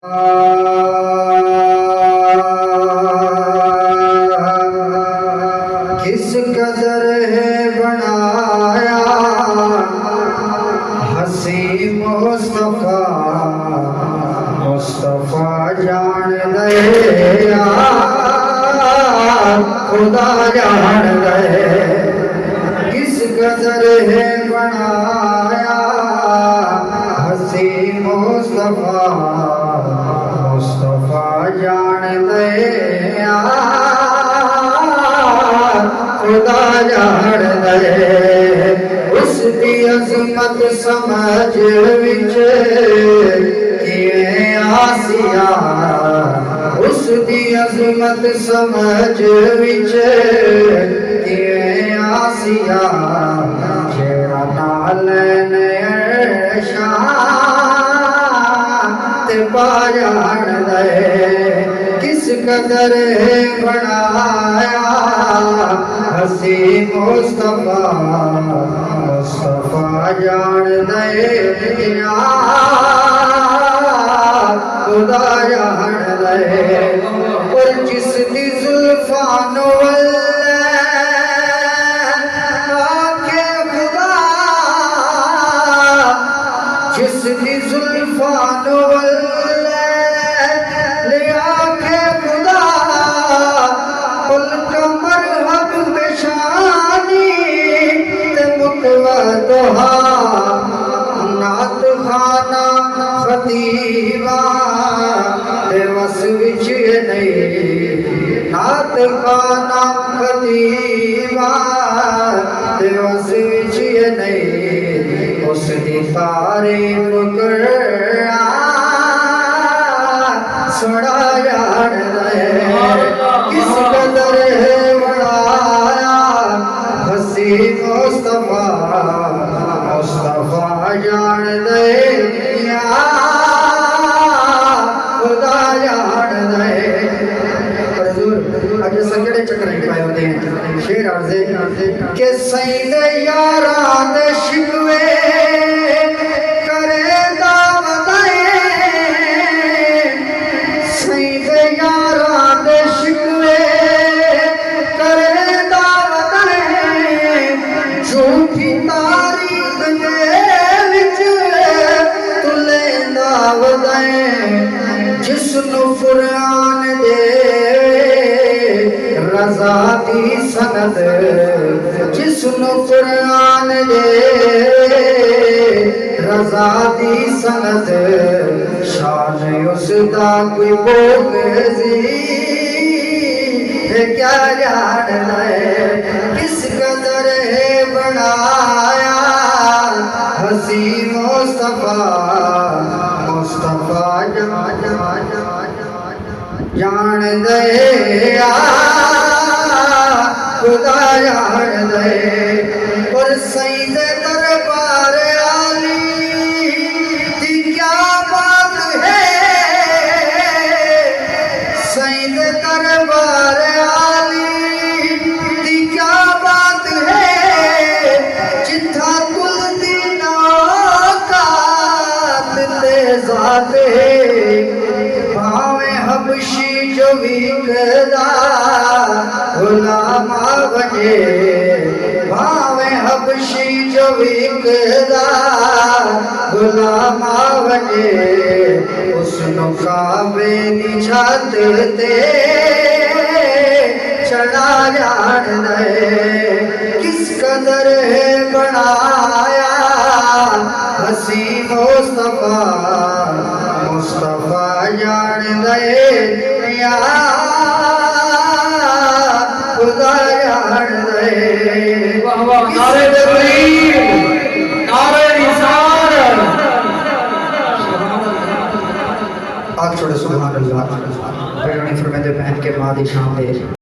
کس قدر ہے بنایا حسین مصطفیٰ مصطفیٰ جان دے خدا جان دے کس قدر ہے بنایا حسین مصطفیٰ مصطفیٰ جان دے خدا جان دے اس دی عظمت سمجھ وچ کیویں آسیا اس دی عظمت سمجھ وچ کیویں آسیا جیڑا نالین عرشاں تے پا جان دے کس قدر ہے بنایا حسین مصطفیٰ مصطفیٰ جان دے خدا جان دے اور جس دی زلفاں نول آکھے خدا جس دی زلفاں نول نعت خانہ خطیبہ دے وس وچ نہیں نعت خانہ خطیبہ دے وس وچ نہیں اس دی تعریف قرآن سنا جان دے کس قدر ہے بنایا حسین مصطفیٰ مصطفیٰ جان دے خدا جان دے حضور اجے سنگڑے چکرے پائے ہوتے ہیں شیر عرضے کہ سید یاران شکوے کرے دعوتیں سید یاران شکوے کرے دعوتیں جھوٹی تاریخ جس نو قرآن دے رضا دی سند جس نو قرآن دے رضا دی سند شان اس دا کوئی بغضی کیا جان دے کس قدر ہے بنایا حسین مصطفیٰ مصطفیٰ جان دے خدا جان دے اور سید دربار عالی دی کیا بات ہے سید دربار عالی دی کیا بات ہے جتھا کل دینا ذات بھاویں حبشی جو ویکدا غلام بنے بھاویں حبشی جو ویکدا غلام بنے اس نو کعبے دی چھت تے چڑھا جان دے کس قدر ہے بنایا حسین مصطفیٰ مصطفیٰ جان دے خدا جان دے نعرہ تکبیر نعرہ رسالت آگ چھوڑے سبحان اللہ پیرونی فرمیدے پہن کے مادی شام دے